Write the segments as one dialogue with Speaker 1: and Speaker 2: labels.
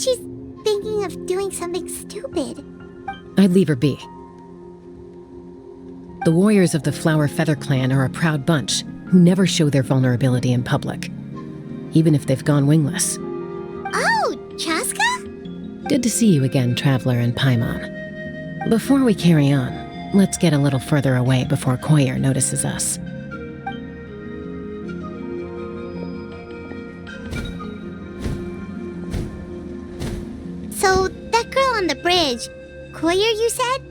Speaker 1: she's thinking of doing something stupid.
Speaker 2: I'd leave her be. The warriors of the Flower Feather Clan are a proud bunch who never show their vulnerability in public, even if they've gone wingless.
Speaker 1: Oh, Chaska?
Speaker 2: Good to see you again, Traveler and Paimon. Before we carry on, let's get a little further away before Coyllur notices us.
Speaker 1: So, that girl on the bridge, Coyllur, you said?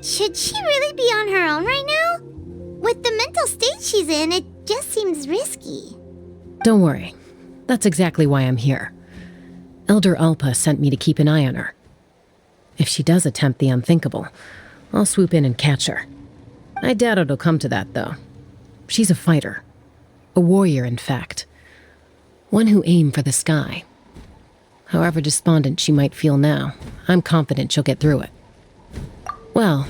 Speaker 1: Should she really be on her own right now? With the mental state she's in, it just seems risky.
Speaker 2: Don't worry. That's exactly why I'm here. Elder Alpa sent me to keep an eye on her. If she does attempt the unthinkable, I'll swoop in and catch her. I doubt it'll come to that, though. She's a fighter. A warrior, in fact. One who aimed for the sky. However despondent she might feel now, I'm confident she'll get through it. Well,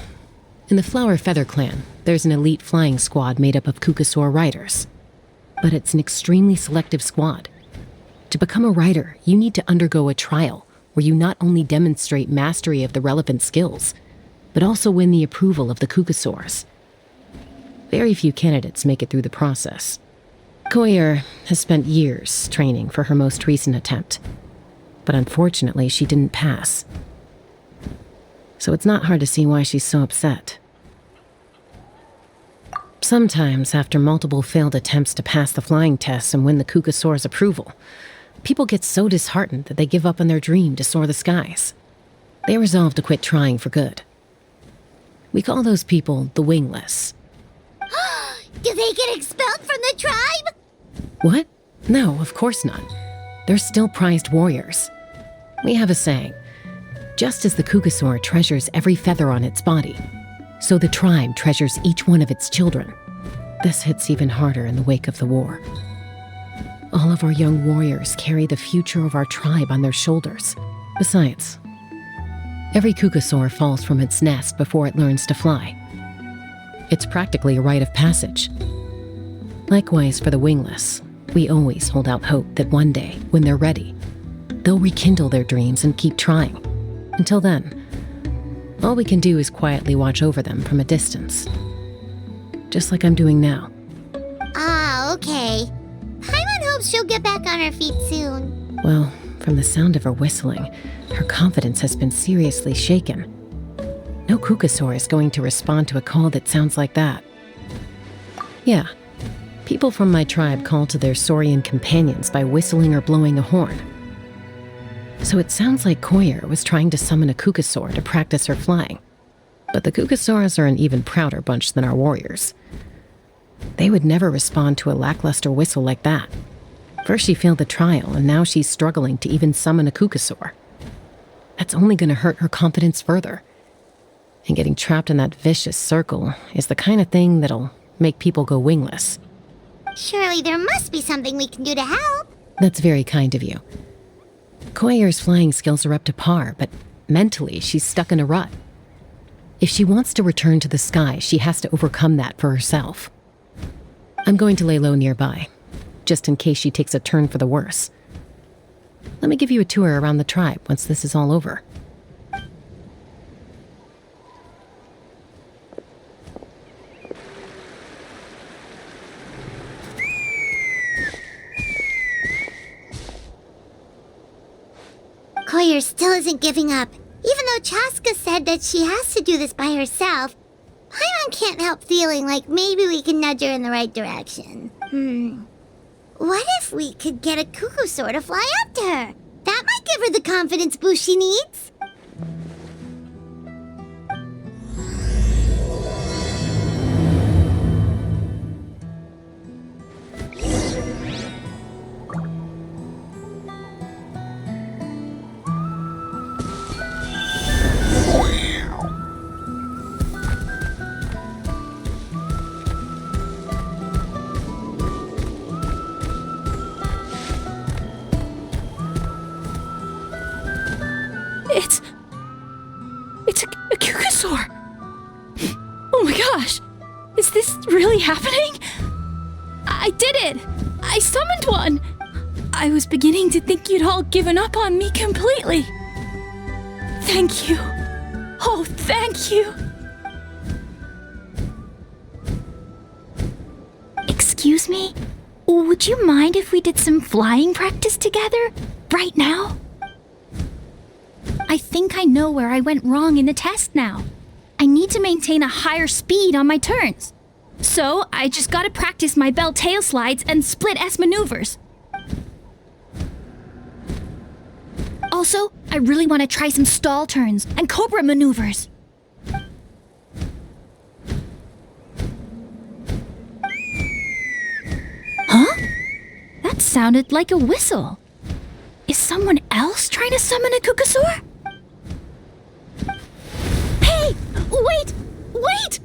Speaker 2: in the Flower Feather Clan, there's an elite flying squad made up of Kukasaur riders. But it's an extremely selective squad. To become a rider, you need to undergo a trial where you not only demonstrate mastery of the relevant skills, but also win the approval of the Kukasaurs. Very few candidates make it through the process. Coyllur has spent years training for her most recent attempt, but unfortunately she didn't pass. So it's not hard to see why she's so upset. Sometimes, after multiple failed attempts to pass the flying test and win the Kukasaur's approval, people get so disheartened that they give up on their dream to soar the skies. They resolve to quit trying for good. We call those people the Wingless.
Speaker 1: Do they get expelled from the tribe?
Speaker 2: What? No, of course not. They're still prized warriors. We have a saying, just as the Kukasaur treasures every feather on its body, so the tribe treasures each one of its children. This hits even harder in the wake of the war. All of our young warriors carry the future of our tribe on their shoulders. Besides, every Kukasaur falls from its nest before it learns to fly. It's practically a rite of passage. Likewise for the Wingless, we always hold out hope that one day, when they're ready, they'll rekindle their dreams and keep trying. Until then, all we can do is quietly watch over them from a distance. Just like I'm doing now.
Speaker 1: Ah, okay. Paimon hopes she'll get back on her feet soon.
Speaker 2: Well, from the sound of her whistling, her confidence has been seriously shaken. No Kukasaur is going to respond to a call that sounds like that. Yeah, people from my tribe call to their saurian companions by whistling or blowing a horn. So it sounds like Coyllur was trying to summon a Kukasaur to practice her flying. But the Kukasaurs are an even prouder bunch than our warriors. They would never respond to a lackluster whistle like that. First she failed the trial, and now she's struggling to even summon a Kukasaur. That's only going to hurt her confidence further. And getting trapped in that vicious circle is the kind of thing that'll make people go wingless.
Speaker 1: Surely there must be something we can do to help.
Speaker 2: That's very kind of you. Coyllur's flying skills are up to par, but mentally she's stuck in a rut. If she wants to return to the sky, she has to overcome that for herself. I'm going to lay low nearby, just in case she takes a turn for the worse. Let me give you a tour around the tribe once this is all over.
Speaker 1: Coyllur still isn't giving up. Even though Chaska said that she has to do this by herself, Paimon can't help feeling like maybe we can nudge her in the right direction. What if we could get a Kukasaur to fly up to her? That might give her the confidence boost she needs.
Speaker 3: It's a Kukasaur! Oh my gosh! Is this really happening? I did it! I summoned one! I was beginning to think you'd all given up on me completely. Thank you. Oh, thank you. Excuse me? Would you mind if we did some flying practice together? Right now? I think I know where I went wrong in the test now. I need to maintain a higher speed on my turns. So, I just gotta practice my bell tail slides and split S maneuvers. Also, I really want to try some stall turns and cobra maneuvers. Huh? That sounded like a whistle. Is someone else trying to summon a Kukasaur? Hey! Wait! Wait!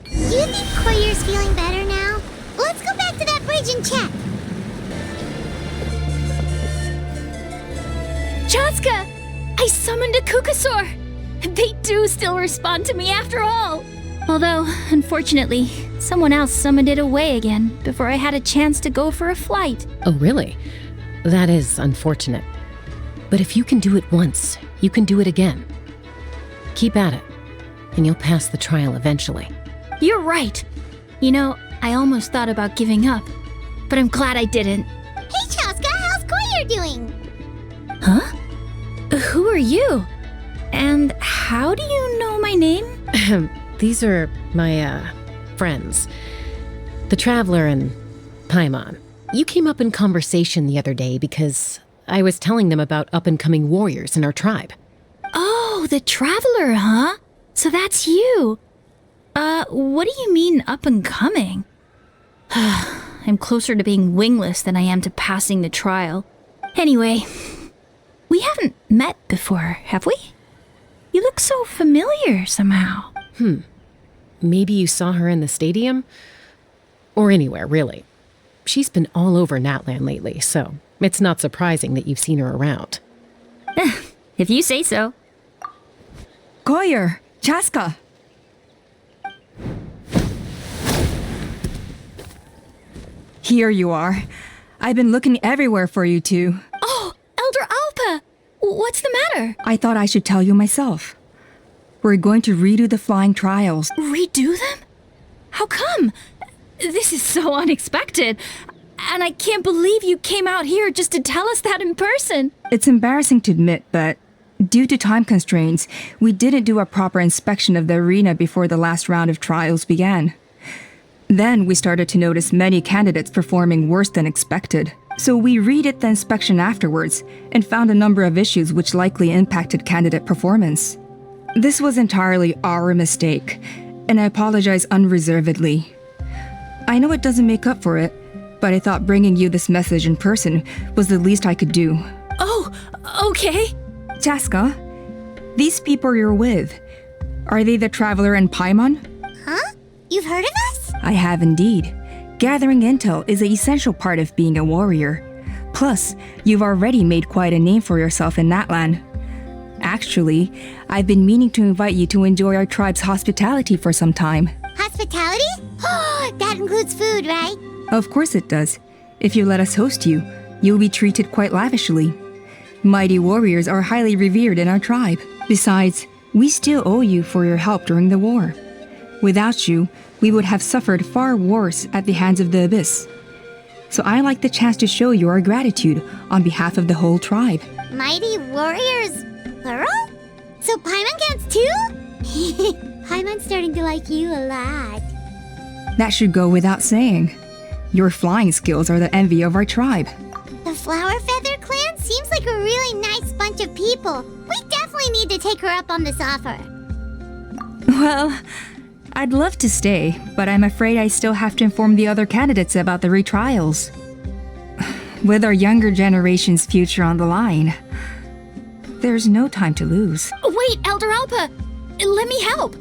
Speaker 1: Do you think Coyllur's feeling better now? Let's go back to that bridge and check.
Speaker 3: Chaska! I summoned a Kukasaur! They do still respond to me after all! Although, unfortunately, someone else summoned it away again before I had a chance to go for a flight.
Speaker 2: Oh, really? That is unfortunate. But if you can do it once, you can do it again. Keep at it, and you'll pass the trial eventually.
Speaker 3: You're right. You know, I almost thought about giving up, but I'm glad I didn't.
Speaker 1: Hey, Chaska, how's Coyllur doing?
Speaker 3: Huh? Who are you? And how do you know my name?
Speaker 2: These are my, friends. The Traveler and Paimon. You came up in conversation the other day because I was telling them about up-and-coming warriors in our tribe.
Speaker 3: Oh, the Traveler, huh? So that's you. What do you mean up-and-coming? I'm closer to being wingless than I am to passing the trial. Anyway, we haven't met before, have we? You look so familiar somehow.
Speaker 2: Maybe you saw her in the stadium? Or anywhere, really. She's been all over Natlan lately, so it's not surprising that you've seen her around.
Speaker 3: If you say so.
Speaker 4: Coyllur, Chaska. Here you are. I've been looking everywhere for you two.
Speaker 3: Oh, Elder Alpa! What's the matter?
Speaker 4: I thought I should tell you myself. We're going to redo the flying trials.
Speaker 3: Redo them? How come? This is so unexpected. And I can't believe you came out here just to tell us that in person.
Speaker 4: It's embarrassing to admit, but due to time constraints, we didn't do a proper inspection of the arena before the last round of trials began. Then we started to notice many candidates performing worse than expected. So we redid the inspection afterwards and found a number of issues which likely impacted candidate performance. This was entirely our mistake, and I apologize unreservedly. I know it doesn't make up for it, but I thought bringing you this message in person was the least I could do.
Speaker 3: Oh, okay.
Speaker 4: Chaska, these people you're with, are they the Traveler and Paimon?
Speaker 1: Huh? You've heard of us?
Speaker 4: I have indeed. Gathering intel is an essential part of being a warrior. Plus, you've already made quite a name for yourself in Natlan. Actually, I've been meaning to invite you to enjoy our tribe's hospitality for some time.
Speaker 1: Hospitality? Oh, that includes food, right?
Speaker 4: Of course it does. If you let us host you, you'll be treated quite lavishly. Mighty warriors are highly revered in our tribe. Besides, we still owe you for your help during the war. Without you, we would have suffered far worse at the hands of the Abyss. So I like the chance to show you our gratitude on behalf of the whole tribe.
Speaker 1: Mighty warriors, plural? So Paimon counts too? Paimon's starting to like you a lot.
Speaker 4: That should go without saying. Your flying skills are the envy of our tribe.
Speaker 1: The Flower Feather clan seems like a really nice bunch of people. We definitely need to take her up on this offer.
Speaker 4: Well, I'd love to stay, but I'm afraid I still have to inform the other candidates about the retrials. With our younger generation's future on the line, there's no time to lose.
Speaker 3: Wait, Elder Alpa! Let me help!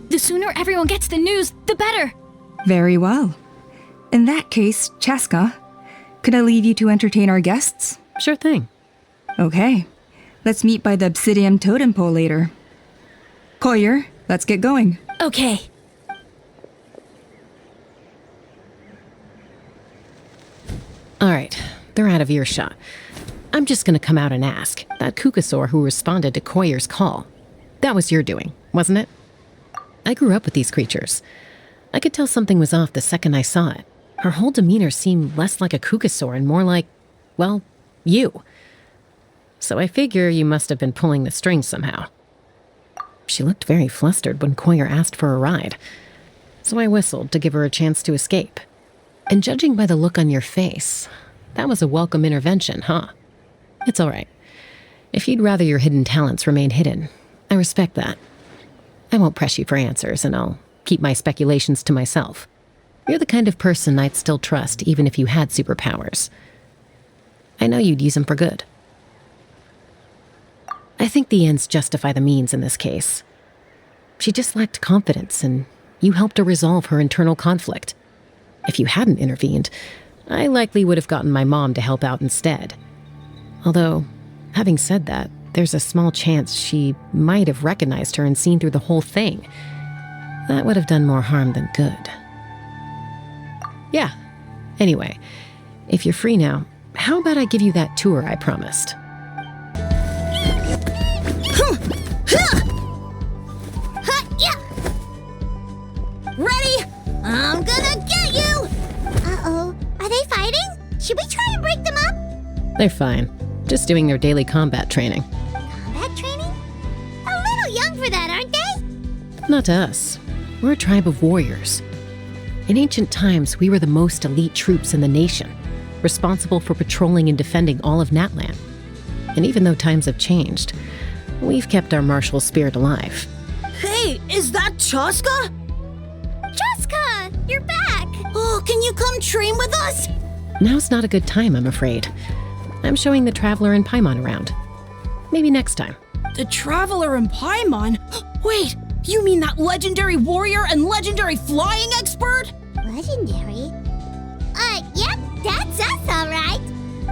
Speaker 3: The sooner everyone gets the news, the better!
Speaker 4: Very well. In that case, Chaska, could I leave you to entertain our guests?
Speaker 2: Sure thing.
Speaker 4: Okay. Let's meet by the Obsidian Totem Pole later. Coyllur, let's get going.
Speaker 3: Okay.
Speaker 2: All right, they're out of earshot. I'm just gonna come out and ask. That Kukasaur who responded to Coyllur's call. That was your doing, wasn't it? I grew up with these creatures. I could tell something was off the second I saw it. Her whole demeanor seemed less like a Kukasaur and more like, well, you. So I figure you must have been pulling the strings somehow. She looked very flustered when Coyllur asked for a ride, so I whistled to give her a chance to escape. And judging by the look on your face, that was a welcome intervention, huh? It's all right. If you'd rather your hidden talents remain hidden, I respect that. I won't press you for answers, and I'll keep my speculations to myself. You're the kind of person I'd still trust even if you had superpowers. I know you'd use them for good. I think the ends justify the means in this case. She just lacked confidence, and you helped her resolve her internal conflict. If you hadn't intervened, I likely would have gotten my mom to help out instead. Although, having said that, there's a small chance she might have recognized her and seen through the whole thing. That would have done more harm than good. Yeah. Anyway, if you're free now, how about I give you that tour I promised?
Speaker 1: Ready? I'm gonna get you! Uh-oh. Are they fighting? Should we try and break them up?
Speaker 2: They're fine. Just doing their daily combat training.
Speaker 1: Combat training? A little young for that, aren't they?
Speaker 2: Not to us. We're a tribe of warriors. In ancient times, we were the most elite troops in the nation, responsible for patrolling and defending all of Natlan. And even though times have changed, we've kept our martial spirit alive.
Speaker 5: Hey, is that Chaska?
Speaker 1: Chaska, you're back!
Speaker 5: Oh, can you come train with us?
Speaker 2: Now's not a good time, I'm afraid. I'm showing the Traveler and Paimon around. Maybe next time.
Speaker 5: The Traveler and Paimon? Wait, you mean that legendary warrior and legendary flying expert?
Speaker 1: Legendary? Yep, that's us, all right.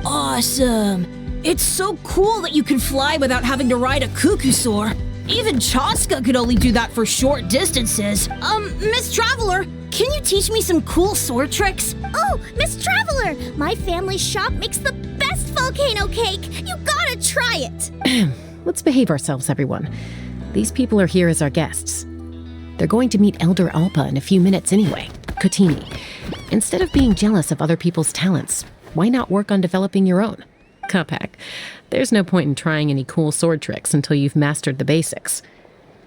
Speaker 5: Awesome. It's so cool that you can fly without having to ride a Kukusaur. Even Chaska could only do that for short distances. Miss Traveler, can you teach me some cool sword tricks?
Speaker 1: Oh, Miss Traveler, my family's shop makes the best volcano cake. You gotta try it.
Speaker 2: Let's behave ourselves, everyone. These people are here as our guests. They're going to meet Elder Alpa in a few minutes anyway. Kotini, instead of being jealous of other people's talents, why not work on developing your own? Kapak, there's no point in trying any cool sword tricks until you've mastered the basics.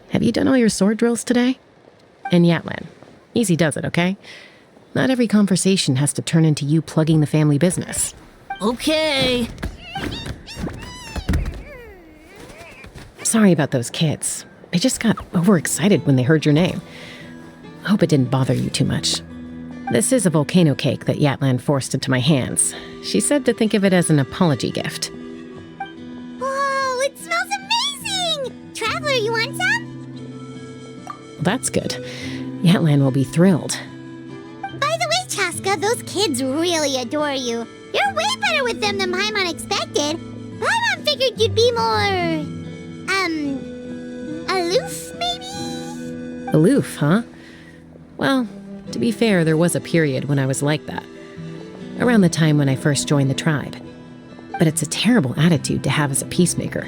Speaker 2: Have you done all your sword drills today? And Yatlan, easy does it, okay? Not every conversation has to turn into you plugging the family business.
Speaker 5: Okay.
Speaker 2: Sorry about those kids. They just got overexcited when they heard your name. I hope it didn't bother you too much. This is a volcano cake that Yatlan forced into my hands. She said to think of it as an apology gift.
Speaker 1: Whoa, it smells amazing! Traveler, you want some?
Speaker 2: Well, that's good. Yatlan will be thrilled.
Speaker 1: By the way, Chaska, those kids really adore you. You're way better with them than Paimon expected. Paimon figured you'd be more... aloof, maybe?
Speaker 2: Aloof, huh? Well, to be fair, there was a period when I was like that. Around the time when I first joined the tribe. But it's a terrible attitude to have as a peacemaker.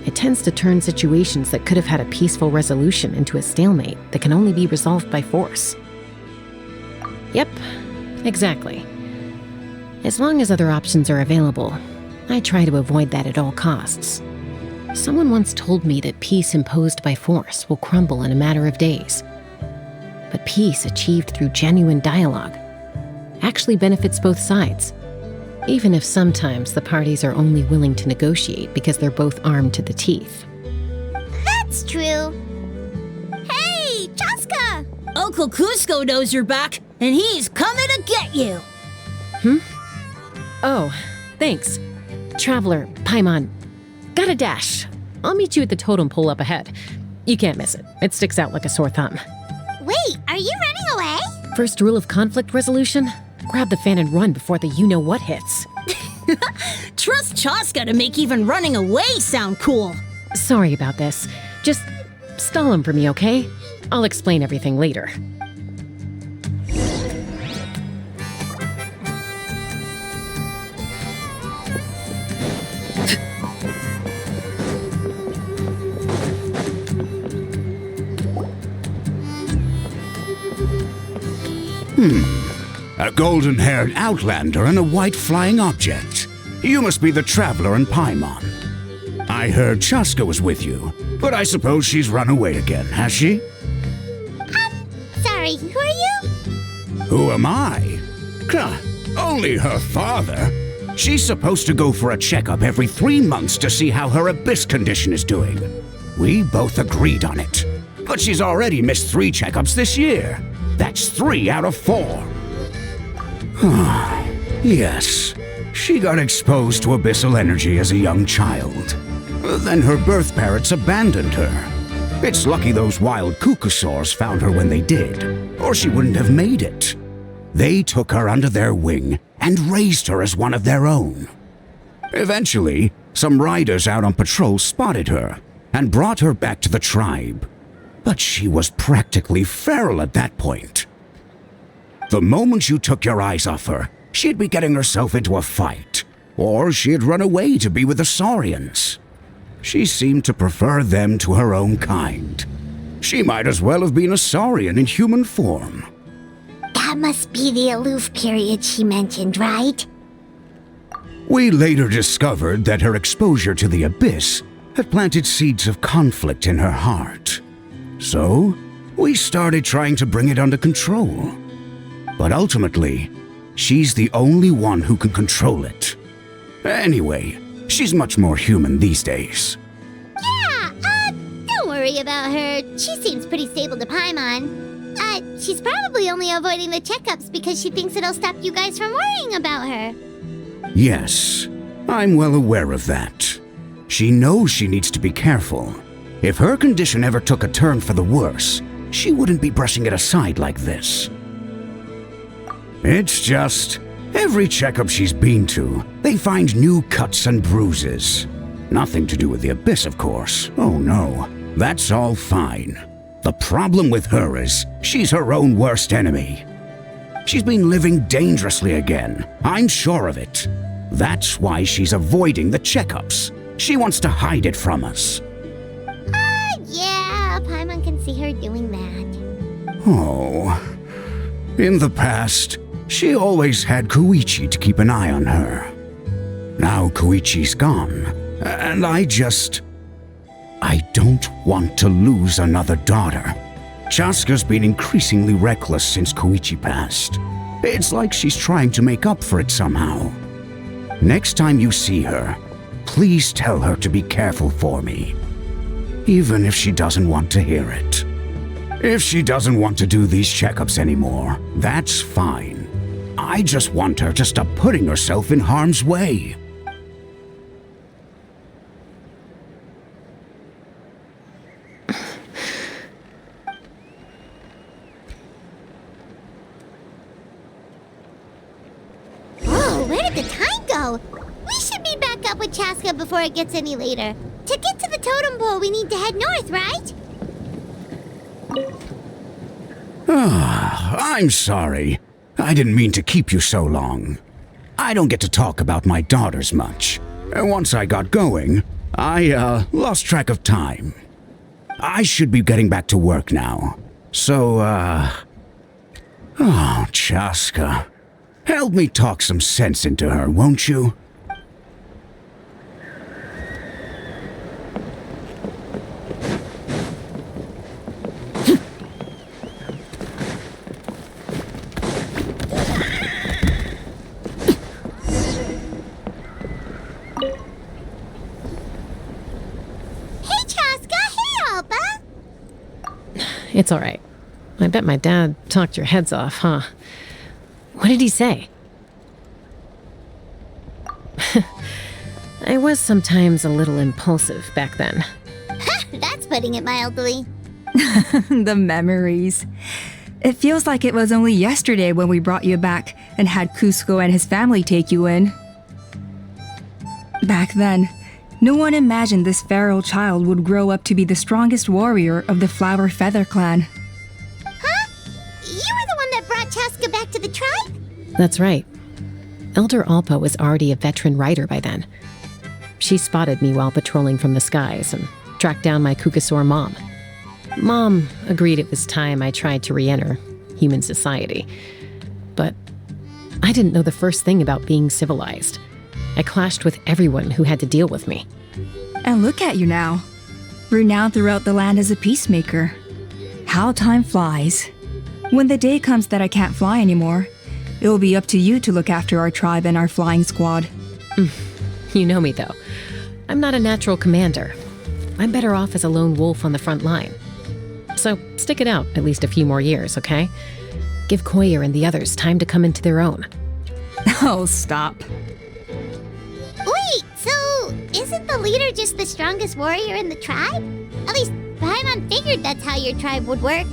Speaker 2: It tends to turn situations that could have had a peaceful resolution into a stalemate that can only be resolved by force. Yep, exactly. As long as other options are available, I try to avoid that at all costs. Someone once told me that peace imposed by force will crumble in a matter of days. But peace achieved through genuine dialogue actually benefits both sides, even if sometimes the parties are only willing to negotiate because they're both armed to the teeth.
Speaker 1: That's true. Hey, Chaska!
Speaker 5: Uncle Cusco knows you're back, and he's coming to get you.
Speaker 2: Oh, thanks. Traveler, Paimon, gotta dash. I'll meet you at the totem pole up ahead. You can't miss it. It sticks out like a sore thumb.
Speaker 1: Wait, are you running away?
Speaker 2: First rule of conflict resolution? Grab the fan and run before the you-know-what hits.
Speaker 5: Trust Chaska to make even running away sound cool.
Speaker 2: Sorry about this. Just stall him for me, okay? I'll explain everything later.
Speaker 6: A golden-haired outlander and a white flying object. You must be the Traveler and Paimon. I heard Chaska was with you, but I suppose she's run away again, has she?
Speaker 1: Sorry, who are you?
Speaker 6: Who am I? Only her father. She's supposed to go for a checkup every 3 months to see how her abyss condition is doing. We both agreed on it. But she's already missed 3 checkups this year. That's 3 out of 4. Yes, she got exposed to abyssal energy as a young child. Then her birth parents abandoned her. It's lucky those wild cuckoosaurs found her when they did, or she wouldn't have made it. They took her under their wing and raised her as one of their own. Eventually, some riders out on patrol spotted her and brought her back to the tribe. But she was practically feral at that point. The moment you took your eyes off her, she'd be getting herself into a fight, or she'd run away to be with the Saurians. She seemed to prefer them to her own kind. She might as well have been a Saurian in human form.
Speaker 1: That must be the aloof period she mentioned, right?
Speaker 6: We later discovered that her exposure to the abyss had planted seeds of conflict in her heart. So, we started trying to bring it under control. But ultimately, she's the only one who can control it. Anyway, she's much more human these days.
Speaker 1: Yeah, don't worry about her. She seems pretty stable to Paimon. She's probably only avoiding the checkups because she thinks it'll stop you guys from worrying about her.
Speaker 6: Yes, I'm well aware of that. She knows she needs to be careful. If her condition ever took a turn for the worse, she wouldn't be brushing it aside like this. It's just, every checkup she's been to, they find new cuts and bruises. Nothing to do with the abyss, of course. Oh no, that's all fine. The problem with her is, she's her own worst enemy. She's been living dangerously again, I'm sure of it. That's why she's avoiding the checkups. She wants to hide it from us.
Speaker 1: Yeah, Paimon can see her doing that.
Speaker 6: Oh. In the past, she always had Koichi to keep an eye on her. Now Koichi's gone, and I don't want to lose another daughter. Chaska's been increasingly reckless since Koichi passed. It's like she's trying to make up for it somehow. Next time you see her, please tell her to be careful for me. Even if she doesn't want to hear it. If she doesn't want to do these checkups anymore, that's fine. I just want her to stop putting herself in harm's way.
Speaker 1: Whoa, where did the time go? We should be back up with Chaska before it gets any later. To get to the totem pole, we need to head north, right?
Speaker 6: I'm sorry. I didn't mean to keep you so long. I don't get to talk about my daughters much. Once I got going, I lost track of time. I should be getting back to work now. So, oh, Chaska. Help me talk some sense into her, won't you?
Speaker 1: Hey, Chaska! Hey, Alba!
Speaker 2: It's all right. I bet my dad talked your heads off, huh? What did he say? I was sometimes a little impulsive back then.
Speaker 1: That's putting it mildly.
Speaker 4: The memories. It feels like it was only yesterday when we brought you back and had Cusco and his family take you in. Back then, no one imagined this feral child would grow up to be the strongest warrior of the Flower Feather clan.
Speaker 1: Huh? You were the one that brought Chaska back to the tribe?
Speaker 2: That's right. Elder Alpa was already a veteran rider by then. She spotted me while patrolling from the skies and tracked down my Kukasaur mom. Mom agreed it was time I tried to re-enter human society. but I didn't know the first thing about being civilized. I clashed with everyone who had to deal with me.
Speaker 4: And look at you now, renowned throughout the land as a peacemaker. How time flies. When the day comes that I can't fly anymore, it will be up to you to look after our tribe and our flying squad.
Speaker 2: You know me, though. I'm not a natural commander. I'm better off as a lone wolf on the front line. So stick it out at least a few more years, okay? Give Coyllur and the others time to come into their own.
Speaker 4: Oh, stop.
Speaker 1: Wait, so isn't the leader just the strongest warrior in the tribe? At least Paimon figured that's how your tribe would work.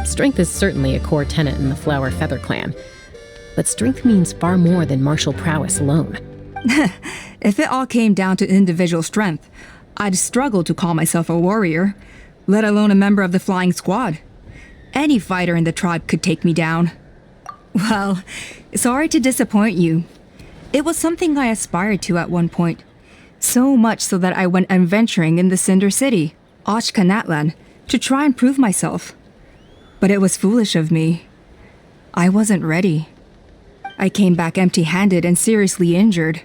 Speaker 2: Strength is certainly a core tenet in the Flower Feather clan. But strength means far more than martial prowess alone.
Speaker 4: If it all came down to individual strength, I'd struggle to call myself a warrior, let alone a member of the flying squad. Any fighter in the tribe could take me down. Well, sorry to disappoint you. It was something I aspired to at one point. So much so that I went adventuring in the Cinder City, Quahuacan, to try and prove myself. But it was foolish of me. I wasn't ready. I came back empty-handed and seriously injured.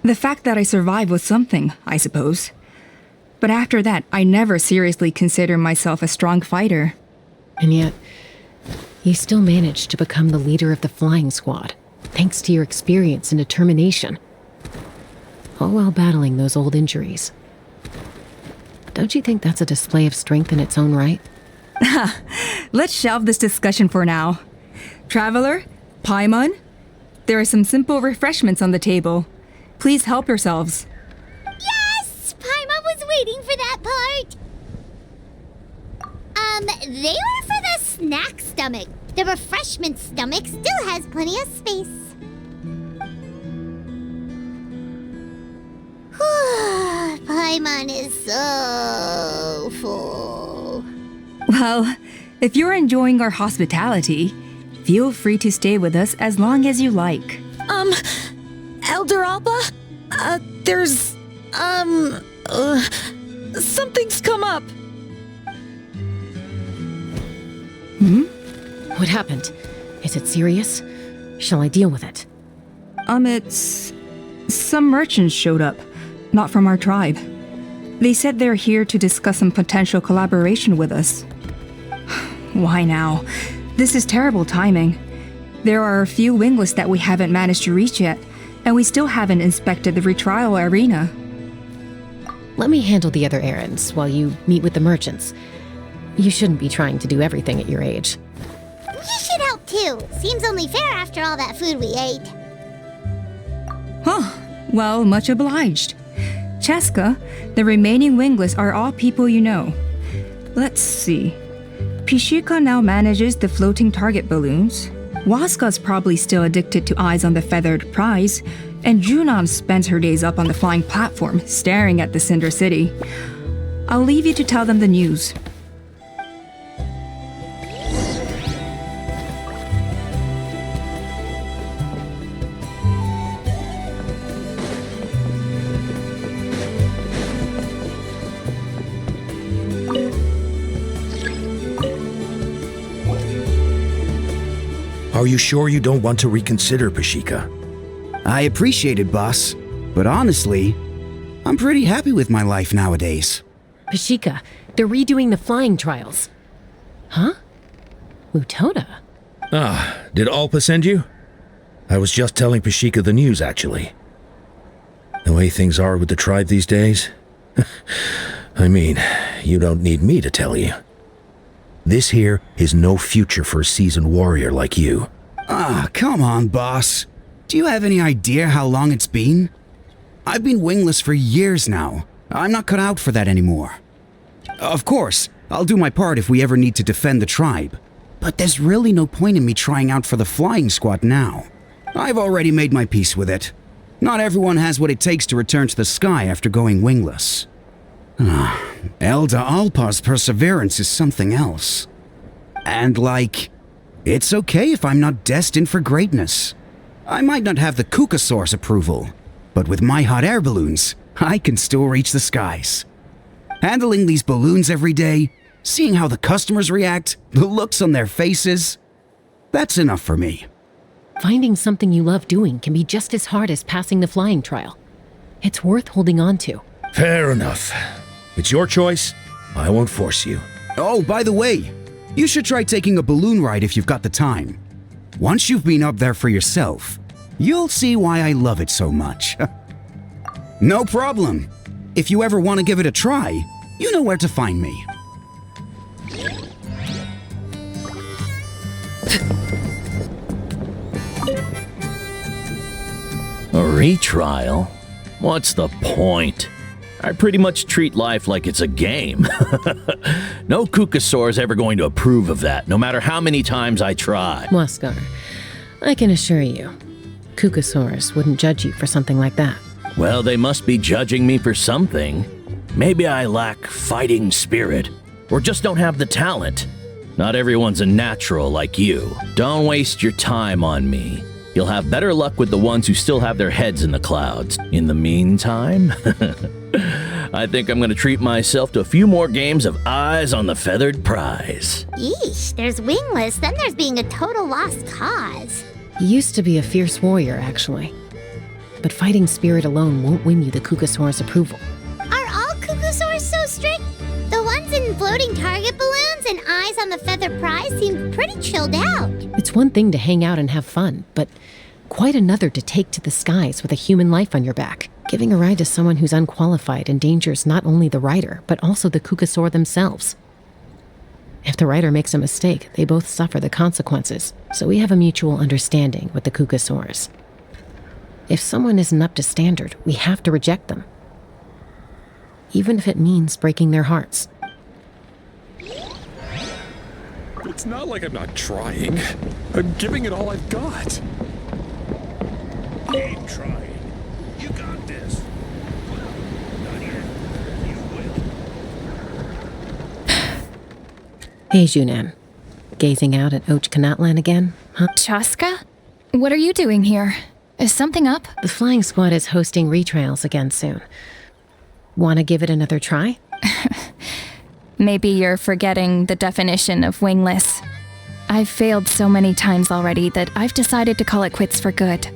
Speaker 4: The fact that I survived was something, I suppose. But after that, I never seriously considered myself a strong fighter.
Speaker 2: And yet, you still managed to become the leader of the flying squad, thanks to your experience and determination. All while battling those old injuries. Don't you think that's a display of strength in its own right?
Speaker 4: Let's shelve this discussion for now. Traveler, Paimon, there are some simple refreshments on the table. Please help yourselves.
Speaker 1: Yes! Paimon was waiting for that part! They were for the snack stomach. The refreshment stomach still has plenty of space. Paimon is so full.
Speaker 4: Well, if you're enjoying our hospitality, feel free to stay with us as long as you like.
Speaker 5: Elder Alpa? Something's come up.
Speaker 2: What happened? Is it serious? Shall I deal with it?
Speaker 4: It's... Some merchants showed up, not from our tribe. They said they're here to discuss some potential collaboration with us. Why now? This is terrible timing. There are a few wingless that we haven't managed to reach yet, and we still haven't inspected the retrial arena.
Speaker 2: Let me handle the other errands while you meet with the merchants. You shouldn't be trying to do everything at your age.
Speaker 1: You should help too. Seems only fair after all that food we ate.
Speaker 4: Huh. Well, much obliged. Cheska, the remaining wingless are all people you know. Let's see. Pishika now manages the floating target balloons. Waska's probably still addicted to eyes on the feathered prize, and Junon spends her days up on the flying platform, staring at the Cinder City. I'll leave you to tell them the news.
Speaker 7: Are you sure you don't want to reconsider, Pashika?
Speaker 6: I appreciate it, boss. But honestly, I'm pretty happy with my life nowadays.
Speaker 2: Pashika, they're redoing the flying trials. Huh? Mutona?
Speaker 7: Did Alpa send you? I was just telling Pashika the news, actually. The way things are with the tribe these days? I mean, you don't need me to tell you. This here is no future for a seasoned warrior like you.
Speaker 6: Come on, boss. Do you have any idea how long it's been? I've been wingless for years now. I'm not cut out for that anymore. Of course, I'll do my part if we ever need to defend the tribe. But there's really no point in me trying out for the flying squad now. I've already made my peace with it. Not everyone has what it takes to return to the sky after going wingless. Elder Alpa's perseverance is something else. And it's okay if I'm not destined for greatness. I might not have the Kukasaur's approval, but with my hot air balloons, I can still reach the skies. Handling these balloons every day, seeing how the customers react, the looks on their faces. That's enough for me.
Speaker 2: Finding something you love doing can be just as hard as passing the flying trial. It's worth holding on to.
Speaker 7: Fair enough. It's your choice. I won't force you.
Speaker 6: Oh, by the way, you should try taking a balloon ride if you've got the time. Once you've been up there for yourself, you'll see why I love it so much. No problem. If you ever want to give it a try, you know where to find me.
Speaker 8: A retrial? What's the point? I pretty much treat life like it's a game. No Kukasaur is ever going to approve of that, no matter how many times I try.
Speaker 2: Huascar, I can assure you, Kukasaurs wouldn't judge you for something like that.
Speaker 8: Well, they must be judging me for something. Maybe I lack fighting spirit, or just don't have the talent. Not everyone's a natural like you. Don't waste your time on me. You'll have better luck with the ones who still have their heads in the clouds. In the meantime, I think I'm gonna treat myself to a few more games of Eyes on the Feathered Prize.
Speaker 1: Yeesh, there's Wingless, then there's being a total lost cause.
Speaker 2: He used to be a fierce warrior, actually. But fighting spirit alone won't win you the Kukasaur's approval.
Speaker 1: Are all Kukusaurs so strict? The ones in floating target balloons and Eyes on the Feather Prize seem pretty chilled out.
Speaker 2: It's one thing to hang out and have fun, but quite another to take to the skies with a human life on your back. Giving a ride to someone who's unqualified endangers not only the rider, but also the Kukasaur themselves. If the rider makes a mistake, they both suffer the consequences, so we have a mutual understanding with the Kukasaurs. If someone isn't up to standard, we have to reject them. Even if it means breaking their hearts.
Speaker 9: It's not like I'm not trying. I'm giving it all I've got.
Speaker 7: Keep trying. You got this. Not yet. You will.
Speaker 2: Hey, Junan. Gazing out at Quahuacan again, huh?
Speaker 3: Chaska? What are you doing here? Is something up?
Speaker 2: The flying squad is hosting retrials again soon. Want to give it another try?
Speaker 3: Maybe you're forgetting the definition of wingless. I've failed so many times already that I've decided to call it quits for good.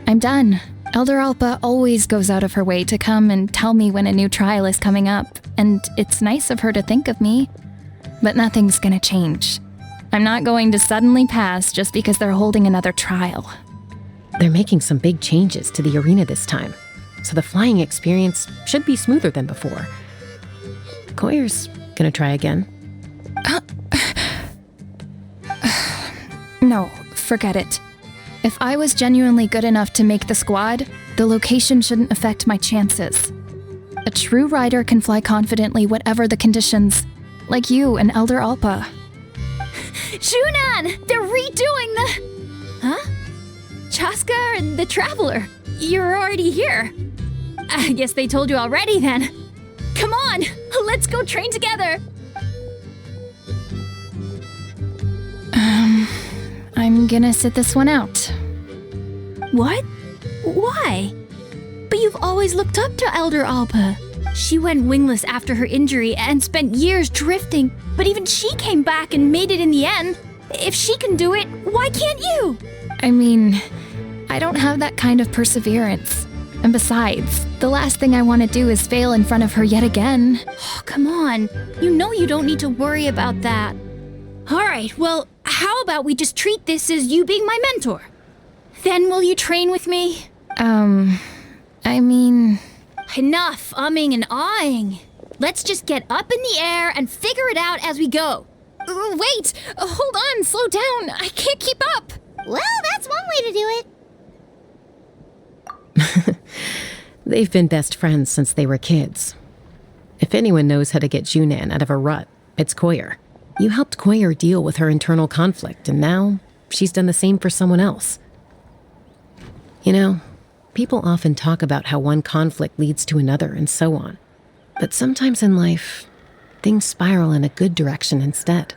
Speaker 3: I'm done. Elder Alpa always goes out of her way to come and tell me when a new trial is coming up, and it's nice of her to think of me. But nothing's gonna change. I'm not going to suddenly pass just because they're holding another trial.
Speaker 2: They're making some big changes to the arena this time, so the flying experience should be smoother than before. Coyllur's gonna try again.
Speaker 3: No, forget it. If I was genuinely good enough to make the squad, the location shouldn't affect my chances. A true rider can fly confidently whatever the conditions, like you and Elder Alpa. Junan! They're redoing the... Huh? Chaska and the Traveler. You're already here. I guess they told you already then. Come on, let's go train together. I'm gonna sit this one out. What? Why? But you've always looked up to Elder Alpa. She went wingless after her injury and spent years drifting, but even she came back and made it in the end. If she can do it, why can't you? I mean, I don't have that kind of perseverance. And besides, the last thing I want to do is fail in front of her yet again. Oh, come on. You know you don't need to worry about that. All right, well, how about we just treat this as you being my mentor? Then will you train with me? I mean... Enough umming and ahhing. Let's just get up in the air and figure it out as we go. Wait, hold on, slow down. I can't keep up.
Speaker 1: Well, that's one way to do it.
Speaker 2: They've been best friends since they were kids. If anyone knows how to get Junan out of a rut, it's Coyllur. You helped Coyllur deal with her internal conflict, and now she's done the same for someone else. You know, people often talk about how one conflict leads to another and so on. But sometimes in life, things spiral in a good direction instead.